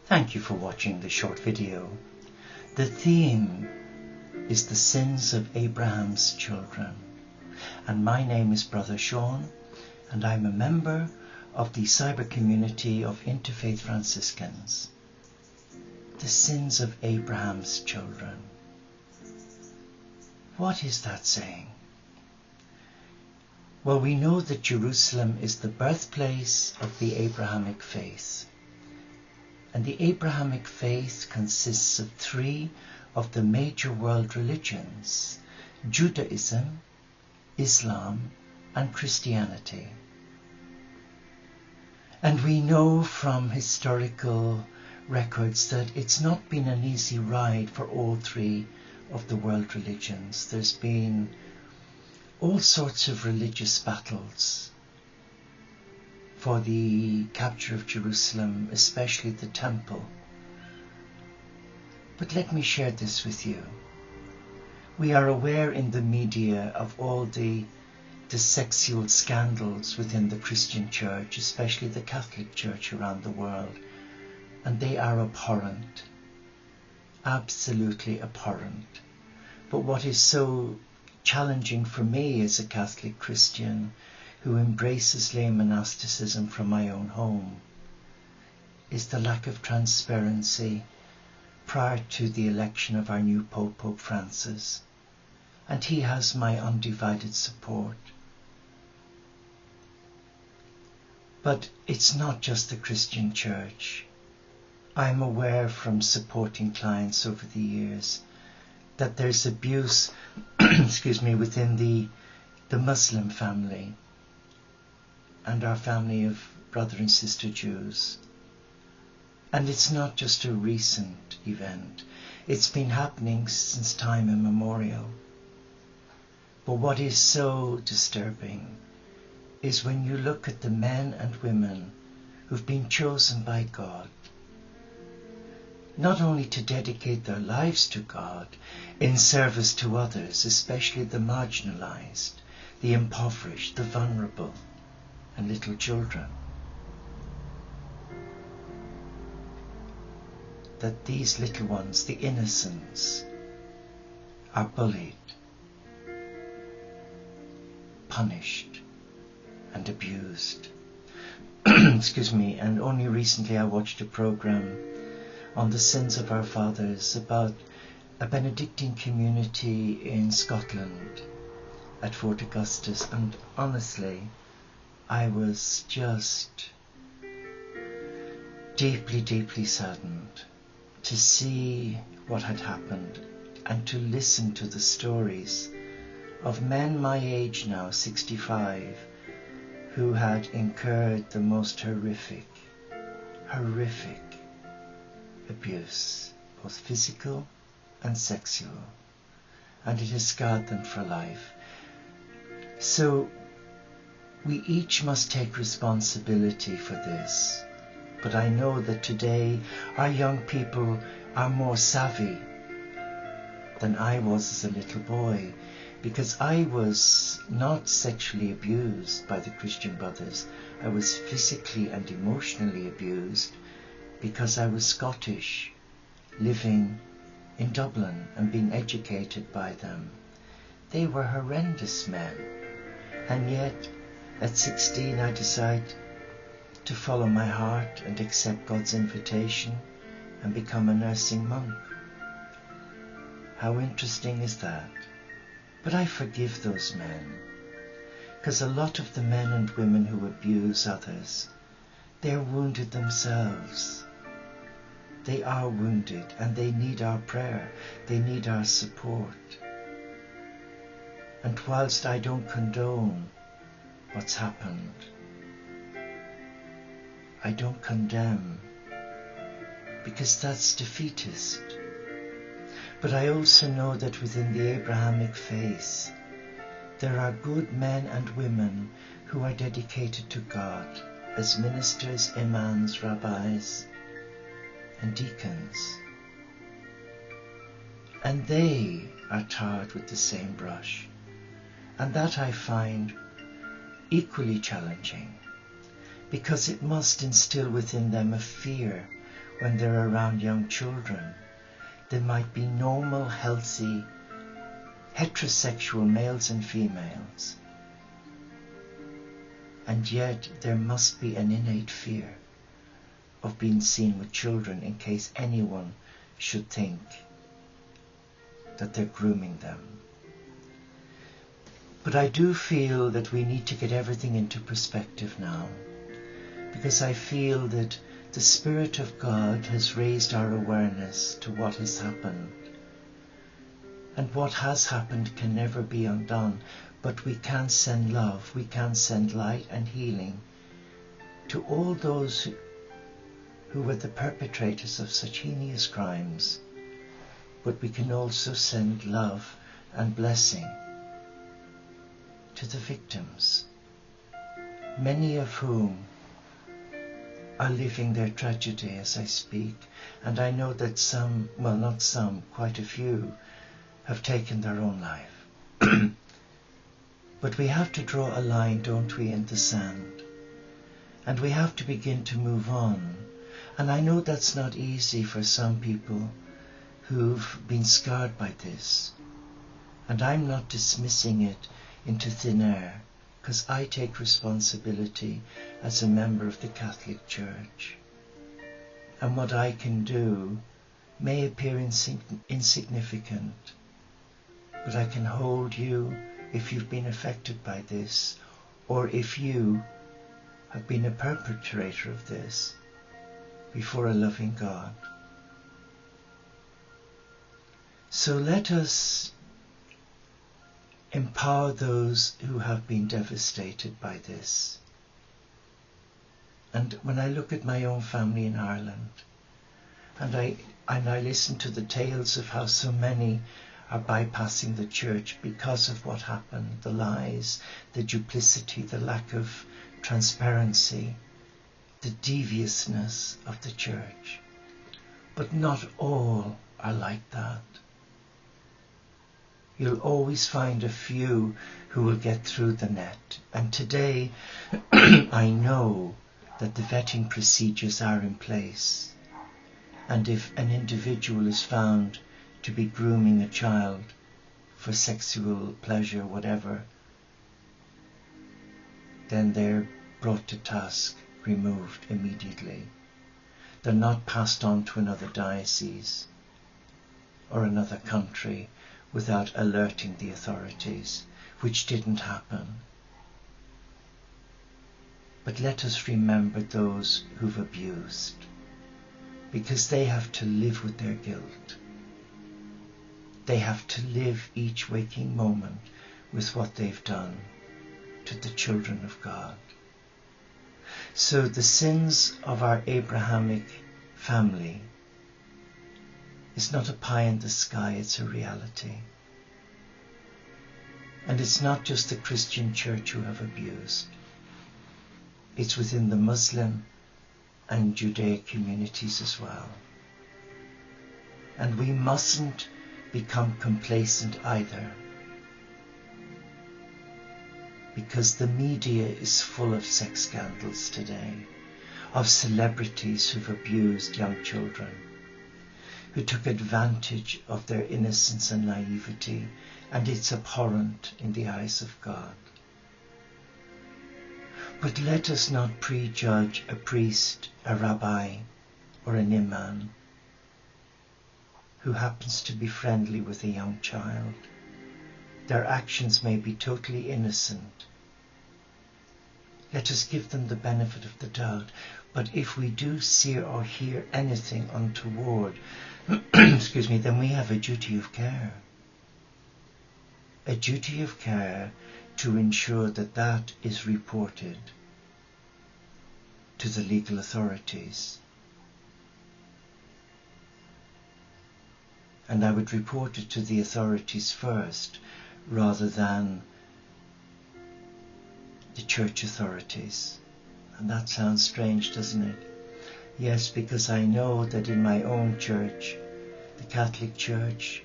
Thank you for watching the short video. The theme is the sins of Abraham's children. And my name is Brother Sean, and I'm a member of the cyber community of Interfaith Franciscans. The sins of Abraham's children. What is that saying? Well, we know that Jerusalem is the birthplace of the Abrahamic faith. And the Abrahamic faith consists of three of the major world religions: Judaism, Islam, and Christianity. And we know from historical records that it's not been an easy ride for all three of the world religions. There's been all sorts of religious battles for the capture of Jerusalem, especially the temple. But let me share this with you. We are aware in the media of all the sexual scandals within the Christian church, especially the Catholic Church around the world, and they are abhorrent, absolutely abhorrent. But what is so challenging for me as a Catholic Christian who embraces lay monasticism from my own home is the lack of transparency prior to the election of our new Pope, Pope Francis. And he has my undivided support. But it's not just the Christian church. I'm aware from supporting clients over the years that there's abuse within the Muslim family and our family of brother and sister Jews. And it's not just a recent event. It's been happening since time immemorial. But what is so disturbing is when you look at the men and women who've been chosen by God, not only to dedicate their lives to God in service to others, especially the marginalized, the impoverished, the vulnerable, and little children, that these little ones, the innocents, are bullied, punished, and abused. And only recently I watched a program on the sins of our fathers about a Benedictine community in Scotland at Fort Augustus, and honestly I was just deeply, deeply saddened to see what had happened and to listen to the stories of men my age now, 65, who had incurred the most horrific abuse, both physical and sexual, and it has scarred them for life. So we each must take responsibility for this. But I know that today our young people are more savvy than I was as a little boy, because I was not sexually abused by the Christian brothers. I was physically and emotionally abused because I was Scottish, living in Dublin and being educated by them. They were horrendous men. And yet, at 16, I decided to follow my heart and accept God's invitation and become a nursing monk. How interesting is that? But I forgive those men, because a lot of the men and women who abuse others, they're wounded themselves. They are wounded and they need our prayer. They need our support. And whilst I don't condone what's happened, I don't condemn, because that's defeatist. But I also know that within the Abrahamic faith, there are good men and women who are dedicated to God as ministers, imams, rabbis, and deacons. And they are tarred with the same brush. And that I find equally challenging, because it must instill within them a fear when they're around young children. They might be normal, healthy, heterosexual males and females. And yet there must be an innate fear of being seen with children in case anyone should think that they're grooming them. But I do feel that we need to get everything into perspective now, because I feel that the Spirit of God has raised our awareness to what has happened. And what has happened can never be undone, but we can send love, we can send light and healing to all those who were the perpetrators of such heinous crimes. But we can also send love and blessing to the victims, many of whom are living their tragedy as I speak. And I know that some, well, not some, quite a few, have taken their own life. But we have to draw a line, don't we, in the sand. And we have to begin to move on. And I know that's not easy for some people who've been scarred by this. And I'm not dismissing it into thin air, because I take responsibility as a member of the Catholic Church. And what I can do may appear insignificant, but I can hold you if you've been affected by this, or if you have been a perpetrator of this, before a loving God. So let us empower those who have been devastated by this. And when I look at my own family in Ireland, and I listen to the tales of how so many are bypassing the church because of what happened, the lies, the duplicity, the lack of transparency, the deviousness of the church. But not all are like that. You'll always find a few who will get through the net. And today, I know that the vetting procedures are in place. And if an individual is found to be grooming a child for sexual pleasure, whatever, then they're brought to task, removed immediately. They're not passed on to another diocese or another country without alerting the authorities, which didn't happen. But let us remember those who've abused, because they have to live with their guilt. They have to live each waking moment with what they've done to the children of God. So the sins of our Abrahamic family is not a pie in the sky, it's a reality. And it's not just the Christian church who have abused. It's within the Muslim and Judaic communities as well. And we mustn't become complacent either, because the media is full of sex scandals today, of celebrities who've abused young children, who took advantage of their innocence and naivety, and it's abhorrent in the eyes of God. But let us not prejudge a priest, a rabbi, or an imam who happens to be friendly with a young child. Their actions may be totally innocent. Let us give them the benefit of the doubt. But if we do see or hear anything untoward, excuse me, then we have a duty of care. A duty of care to ensure that that is reported to the legal authorities. And I would report it to the authorities first, rather than the church authorities. And that sounds strange, doesn't it? Yes, because I know that in my own church, the Catholic Church,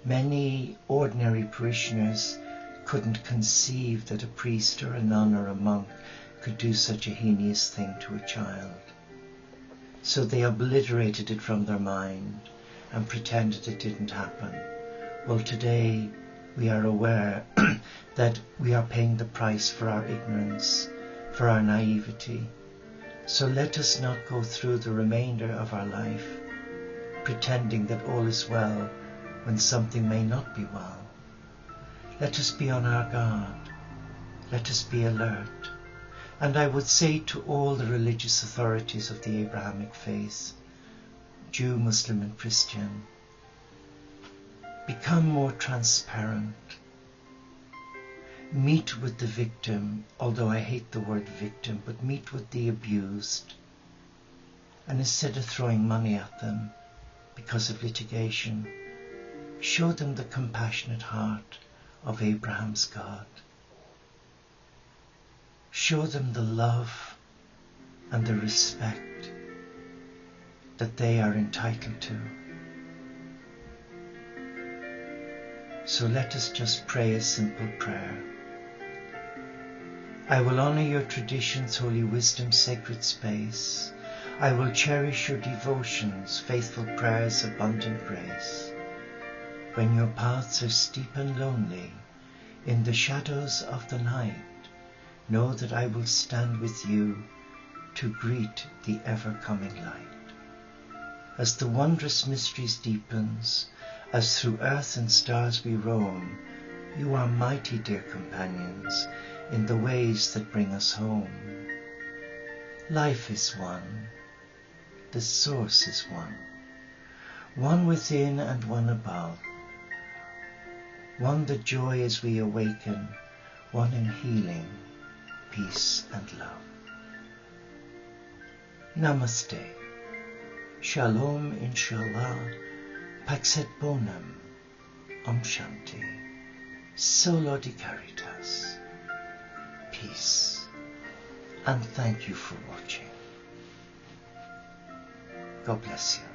many ordinary parishioners couldn't conceive that a priest or a nun or a monk could do such a heinous thing to a child. so they obliterated it from their mind and pretended it didn't happen. Well, today we are aware that we are paying the price for our ignorance, for our naivety. So let us not go through the remainder of our life pretending that all is well when something may not be well. Let us be on our guard. Let us be alert. And I would say to all the religious authorities of the Abrahamic faith, Jew, Muslim and Christian, become more transparent. Meet with the victim, although I hate the word victim, but meet with the abused. And instead of throwing money at them because of litigation, show them the compassionate heart of Abraham's God. Show them the love and the respect that they are entitled to. So let us just pray a simple prayer. I will honor your traditions, holy wisdom, sacred space. I will cherish your devotions, faithful prayers, abundant grace. When your paths are steep and lonely, in the shadows of the night, know that I will stand with you to greet the ever-coming light. As the wondrous mysteries deepens, as through earth and stars we roam, you are mighty, dear companions, in the ways that bring us home. Life is one, the source is one within and one above, one the joy as we awaken, one in healing, peace and love. Namaste. Shalom, inshallah, pax et bonum, Om Shanti, Solo di Caritas, peace, and thank you for watching. God bless you.